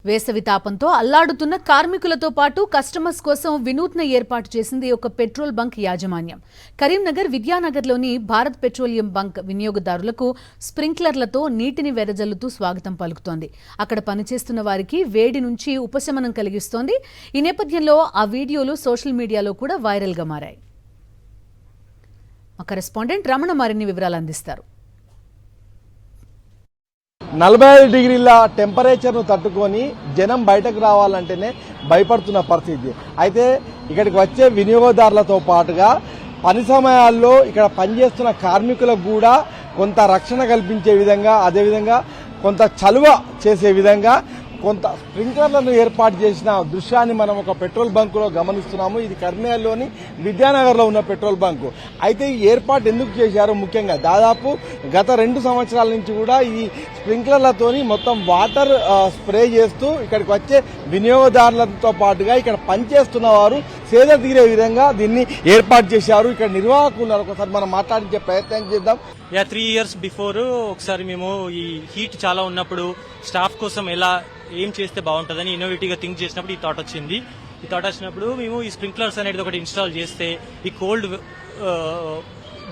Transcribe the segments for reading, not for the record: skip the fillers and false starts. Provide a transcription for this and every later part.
వేసవి తాపంతో అల్లాడుతున్న కార్మికులతో పాటు కస్టమర్స్ కోసం వినూత్న ఏర్పాటు చేసింది ఒక పెట్రోల్ బంక్ యాజమాన్యం. కరీంనగర్ విద్యానగర్లోని భారత్ పెట్రోలియం బంక్ వినియోగదారులకు స్ప్రింక్లర్లతో నీటిని వెదజల్లుతూ స్వాగతం పలుకుతోంది. అక్కడ పనిచేస్తున్న వారికి వేడి నుంచి ఉపశమనం కలిగిస్తోంది. ఈ నేపథ్యంలో ఆ వీడియోలు సోషల్ మీడియాలో కూడా వైరల్గా మారాయి. మా కరెస్పాండెంట్ రమణ మరిన్ని వివరాలు అందిస్తారు. 45 డిగ్రీల టెంపరేచర్ను తట్టుకొని జనం బయటకు రావాలంటేనే భయపడుతున్న పరిస్థితి. అయితే ఇక్కడికి వచ్చే వినియోగదారులతో పాటుగా పని సమయాల్లో ఇక్కడ పనిచేస్తున్న కార్మికులకు కూడా కొంత రక్షణ కల్పించే విధంగా, అదేవిధంగా కొంత చలువ చేసే విధంగా కొంత స్ప్రింక్లర్లను ఏర్పాటు చేసిన దృశ్యాన్ని మనం ఒక పెట్రోల్ బంకులో గమనిస్తున్నాము. ఇది కరీంనగర్లోని విద్యానగర్లో ఉన్న పెట్రోల్ బంకు. అయితే ఈ ఏర్పాటు ఎందుకు చేశారో, ముఖ్యంగా దాదాపు గత 2 సంవత్సరాల నుంచి కూడా ఈ స్ప్రింక్లర్లతోని మొత్తం వాటర్ స్ప్రే చేస్తూ ఇక్కడికి వచ్చే వినియోగదారులతో పాటుగా ఇక్కడ పనిచేస్తున్న వారు సేద తీరే విధంగా దీన్ని ఏర్పాటు చేశారు. ఇక్కడ నిర్వాహకులు ఉన్నారు, ఒకసారి మనం మాట్లాడించే ప్రయత్నం చేద్దాం. 3 years బిఫోర్ ఒకసారి మేము ఈ హీట్ చాలా ఉన్నప్పుడు స్టాఫ్ కోసం ఏం చేస్తే బాగుంటుందని ఇన్నోవేటివ్ గా థింక్ చేసినప్పుడు ఈ థాట్ వచ్చింది. ఈ థాట్ వచ్చినప్పుడు మేము ఈ స్ప్రింక్లర్స్ అనేది ఒకటి ఇన్స్టాల్ చేస్తే ఈ కోల్డ్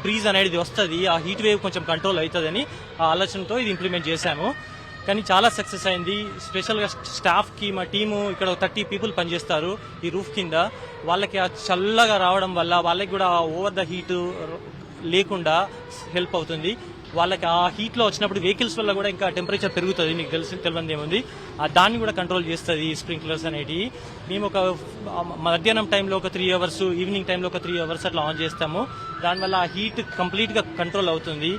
బ్రీజ్ అనేది వస్తుంది, ఆ హీట్ వేవ్ కొంచెం కంట్రోల్ అవుతుందని ఆ ఆలోచనతో ఇది ఇంప్లిమెంట్ చేశాము. కానీ చాలా సక్సెస్ అయింది. స్పెషల్ గా స్టాఫ్ కి మా టీము ఇక్కడ 30 పీపుల్ పనిచేస్తారు ఈ రూఫ్ కింద. వాళ్ళకి ఆ చల్లగా రావడం వల్ల వాళ్ళకి కూడా ఓవర్ ద హీట్ లేకుండా హెల్ప్ అవుతుంది. వాళ్ళకి ఆ హీట్ లో వచ్చినప్పుడు వెహికల్స్ వల్ల కూడా ఇంకా టెంపరేచర్ పెరుగుతుంది. మీకు తెలియదు ఏముంది, దాన్ని కూడా కంట్రోల్ చేస్తుంది ఈ స్ప్రింక్లర్స్ అనేటివి. మేము ఒక మధ్యాహ్నం టైంలో ఒక 3 hours, ఈవినింగ్ టైంలో ఒక 3 hours అట్లా ఆన్ చేస్తాము. దానివల్ల ఆ హీట్ కంప్లీట్ గా కంట్రోల్ అవుతుంది.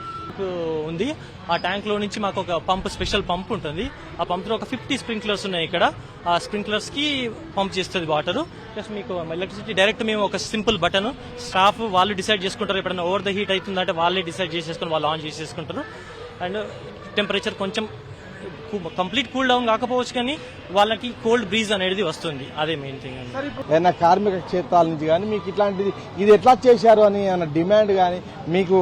ఆ ట్యాంక్ లో నుంచి మాకు ఒక స్పెషల్ పంప్ ఉంటుంది. ఆ పంప్ లో ఒక 50 స్ప్రింక్లర్స్ ఉన్నాయి ఇక్కడ. ఆ స్ప్రింక్లర్స్ కి పంప్ చేస్తుంది వాటర్. ప్లస్ మీకు ఎలక్ట్రిసిటీ డైరెక్ట్ మేము ఒక సింపుల్ బటన్, స్టాఫ్ వాళ్ళు డిసైడ్ చేసుకుంటారు. ఎప్పుడైనా ఓవర్ ద హీట్ అవుతుందంటే వాళ్ళే డిసైడ్ చేసేసుకుని వాళ్ళు ఆన్ చేసేసుకుంటారు. అండ్ టెంపరేచర్ కొంచెం కంప్లీట్ కూల్ డౌన్ కాకపోవచ్చు, కానీ వాళ్ళకి కోల్డ్ బ్రీజ్ అనేది వస్తుంది. అదే మెయిన్ థింగ్. ఏదైనా కార్మిక క్షేత్రాల నుంచి కానీ మీకు ఇట్లాంటిది ఇది ఎట్లా చేశారు అని డిమాండ్ కానీ మీకు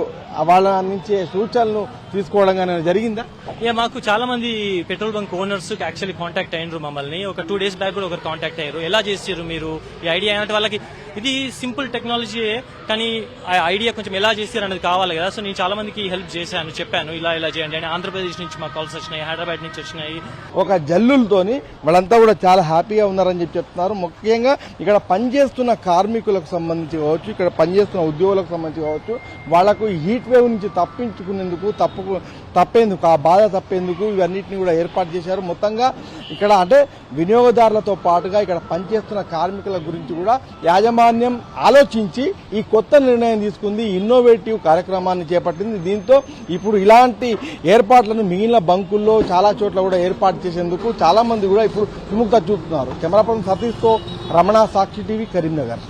వాళ్ళ నుంచి సూచనలు తీసుకోవడం కానీ జరిగిందా? మాకు చాలా మంది petrol bunk owners actually contact అయ్యారు మమ్మల్ని. ఒక 2 days బ్యాక్ కూడా ఒకరు కాంటాక్ట్ అయ్యారు. ఎలా చేసారు మీరు ఈ ఐడియా అంటే, వాళ్ళకి ఇది సింపుల్ టెక్నాలజీయే కానీ ఆ ఐడియా కొంచెం ఎలా చేశారు అనేది కావాలి కదా. సో నేను చాలా మందికి హెల్ప్ చేశాను, చెప్పాను ఇలా చేయండి అని. ఆంధ్రప్రదేశ్ నుంచి మాకు కాల్స్ వచ్చినాయి, హైదరాబాద్ నుంచి వచ్చినాయి. ఒక జల్లులతోని వాళ్ళంతా కూడా చాలా హ్యాపీగా ఉన్నారని చెప్తున్నారు. ముఖ్యంగా ఇక్కడ పనిచేస్తున్న కార్మికులకు సంబంధించి కావచ్చు, ఇక్కడ పనిచేస్తున్న ఉద్యోగులకు సంబంధించి కావచ్చు, వాళ్లకు హీట్ వేవ్ నుంచి తప్పించుకునేందుకు, తప్పేందుకు, ఆ బాధ తప్పేందుకు ఇవన్నిటిని కూడా ఏర్పాటు చేశారు. మొత్తంగా ఇక్కడ అంటే వినియోగదారులతో పాటుగా ఇక్కడ పనిచేస్తున్న కార్మికుల గురించి కూడా యాజమాన్యం ఆలోచించి ఈ కొత్త నిర్ణయం తీసుకుంది, ఇన్నోవేటివ్ కార్యక్రమాన్ని చేపట్టింది. దీంతో ఇప్పుడు ఇలాంటి ఏర్పాట్లను మిగిలిన బంకుల్లో చాలా చోట్ల కూడా ఏర్పాటు చేసేందుకు చాలా మంది కూడా ఇప్పుడు విముక్త చూపుతున్నారు. కెమెరా పర్సన్ సతీష్తో రమణ, సాక్షి టీవీ, కరీంనగర్.